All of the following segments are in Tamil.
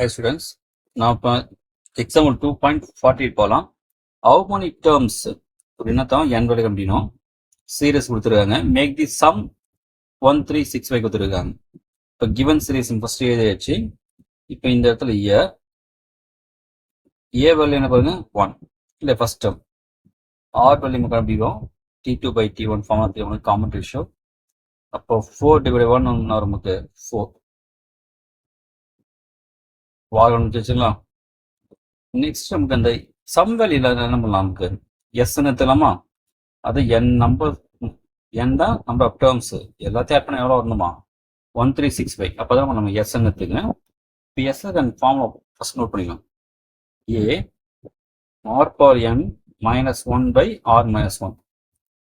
Hi students, now example 2.48 போலாம். How many terms அப்படின்னா தான் n வரை கண்டினோம் சீரிஸ் கொடுத்துருக்காங்க. மேக் தி சம் 1365 கொடுத்துருக்காங்க. இப்போ கிவன் சீரிஸ் ஃபர்ஸ்ட் எழுதியாச்சு. இப்போ இந்த இடத்துல ஏ வேல்யூ என்ன பாருங்க 1 இல்லை ஃபர்ஸ்ட் டேர்ம். ஆர் வேல்யூ நமக்கு கண்டுபிடிக்கும் t2 by t1 formula common ratio. அப்போ 4 divided 1 நமக்கு 4 வாங்க வச்சுக்கலாம். நெக்ஸ்ட் நமக்கு அந்த சம் வேல்யூல என்ன பண்ணலாம், நமக்கு எஸ்ன்னு எடுத்துக்கலாமா? அது என் நம்பர், என் தான் நம்பர் ஆஃப் டேர்ம்ஸ் எல்லாத்தையும் ஆட் பண்ண எவ்வளோ வரணுமா 1365. அப்போதான் நம்ம எஸ்ன்னு எடுத்துக்கங்க. இப்போ எஸ் ஃபார்ம் ஃபர்ஸ்ட் நோட் பண்ணிக்கலாம். A R power N minus 1 by R minus 1.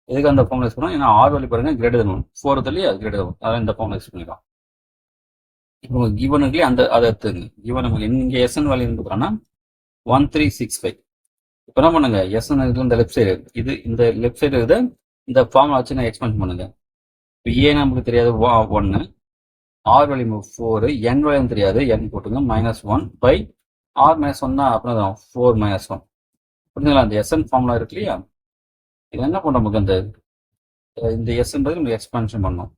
எதுக்கு அந்த ஃபார்முலா யூஸ் பண்ணோம்? ஏன்னா ஆர் வேல்யூ பாருங்க கிரேட்டர் தென் 1, 4 அது கிரேட்டர் தென் 1, அதான் இந்த ஃபார்முலா யூஸ் பண்ணிக்கலாம். இப்போ கிவனுக்குள்ளே அதை எடுத்துங்க. கிவன் நமக்கு இங்கே எஸ்என் வேல்யூ கொடுக்குறோன்னா 1365. இப்போ என்ன பண்ணுங்க, எஸ்என் இந்த லெஃப்ட் சைடு, இது இந்த லெஃப்ட் சைடு இருக்குது, இந்த ஃபார்முலா வச்சு நான் எக்ஸ்பெண்ட் பண்ணுங்க. இப்போ ஏ நமக்கு தெரியாது 1, ஆர் வேல்யூ 4, என் வேல்யூ தெரியாது, என் போட்டுங்க -1 by ஆர் -1 தான் அப்படின்னா 4 -1. புரிஞ்சுங்களா? அந்த எஸ்என் ஃபார்முலா இருக்கு இல்லையா, இது என்ன பண்ணுறோம், நமக்கு இந்த எஸ்ன்றது நம்ம எக்ஸ்பென்ஷன் பண்ணோம்.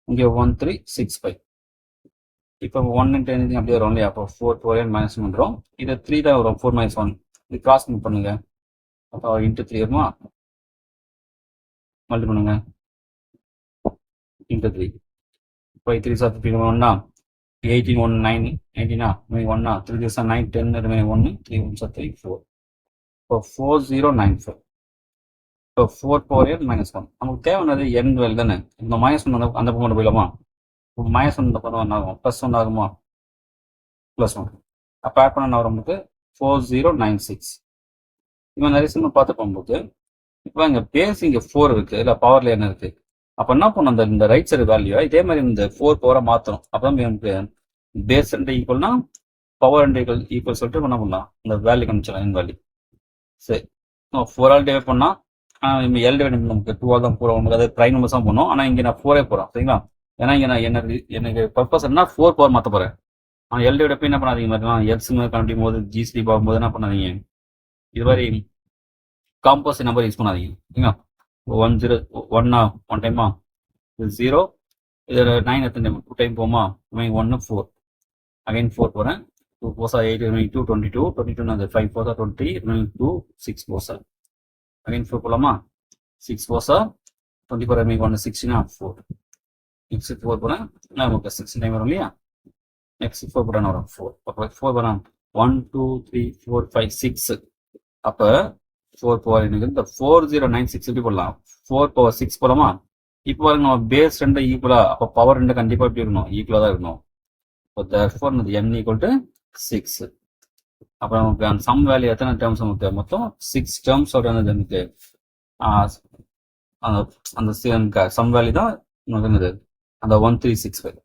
இங்கே 1365. இப்போ 1 into anything அப்படியே வரும் இல்லையா, அப்போ 4 4 -1 பண்ணுறோம். இது 3 தான் வரும், 4 -1. இது கிராஸ் பண்ணுங்க, அப்போ இன்ட்டு 3 வருமா, மல்டி பண்ணுங்க இன்ட்டு 3. இப்போ 3 சார் 1 18 1 9 19 1 3 சார் 9 10 1 3 1 சார் 3 4. இப்போ 4094. இப்போ 4 power n -1. நமக்கு தேவையானது n வேல்யூ தானே. இந்த -1 அந்த பக்கம் போயிடலாமா? -1 இந்த பக்கம் என்ன ஆகும், +1 ஆகுமா, +1. அப்போ ஆட் பண்ண வரும் நமக்கு 4096. இவன் நிறைய சிம்ம பார்த்து போகும்போது இப்போ இங்கே பேஸ் இங்கே 4 இருக்கு, இல்லை பவர்ல என்ன இருக்கு. அப்போ என்ன பண்ணும், இந்த ரைட் சைடு வேல்யூ இதே மாதிரி இந்த 4 பவரை மாற்றணும். அப்போ நமக்கு பேஸ் 2 ஈக்குவல்னா பவர் 2 ஈக்குவல் சொல்லிட்டு என்ன பண்ணலாம், இந்த வேல்யூ கணிச்சிடலாம், என் வேல்யூ. சரி, 4 ஆல் டிவைட் பண்ணால் எல் டிவைட் நமக்கு 2 ஆல் தான் போகிறோம், நமக்கு அது ப்ரைம் நம்பர்ஸ் தான் போடணும். ஆனால் இங்கே நான் 4 போகிறோம், சரிங்களா? ஏன்னா இங்கே நான் எனக்கு பர்பஸ் என்ன 4 பவர் மாற்ற போகிறேன். ஆனால் எல் டிவைட் என்ன பண்ணாதீங்க, மாதிரிலாம் எக்ஸ் கண்டுபிடிக்கும் போது ஜிஸ்டி பார்க்கும்போது என்ன பண்ணாதீங்க, இது மாதிரி காம்போசிட் நம்பர் யூஸ் பண்ணாதீங்க, சரிங்களா? 1 0 1 டைமா, இது 0, இது 9 எத்தனை டைம் 2 டைம் போமா, 1 4 அகைன் 4 போகிறேன். 2 4 8 2 22 22 5 4 20 2 6 4 அகைன் 4 போகலாமா, 6 4 24 1 16 4 நெக்ஸ்ட் 4 போகிறேன், நமக்கு 6 டைம் வரும் இல்லையா. நெக்ஸ்ட் 4 போட வரும் 4, அப்போ 4 போகிறேன் 1 2 3 4 5 6. அப்போ 4 பவர் எனக்கு இந்த 4096 எப்படி போடலாம், 4 பவர் 6 போலாமா? இப்போ பாருங்க, நம்ம பேஸ் 2 ஈக்குவலா, அப்போ பவர் 2 கண்டிப்பாக எப்படி இருக்கணும், ஈக்குவலாக தான் இருக்கணும். இப்போ therefore n = 6. அப்போ நமக்கு அந்த சம் வேல்யூ எத்தனை டேர்ம்ஸ், நமக்கு மொத்தம் 6 டேர்ம்ஸோட நமக்கு அந்த சம் வேல்யூ தான் நமக்கு அந்த 1365.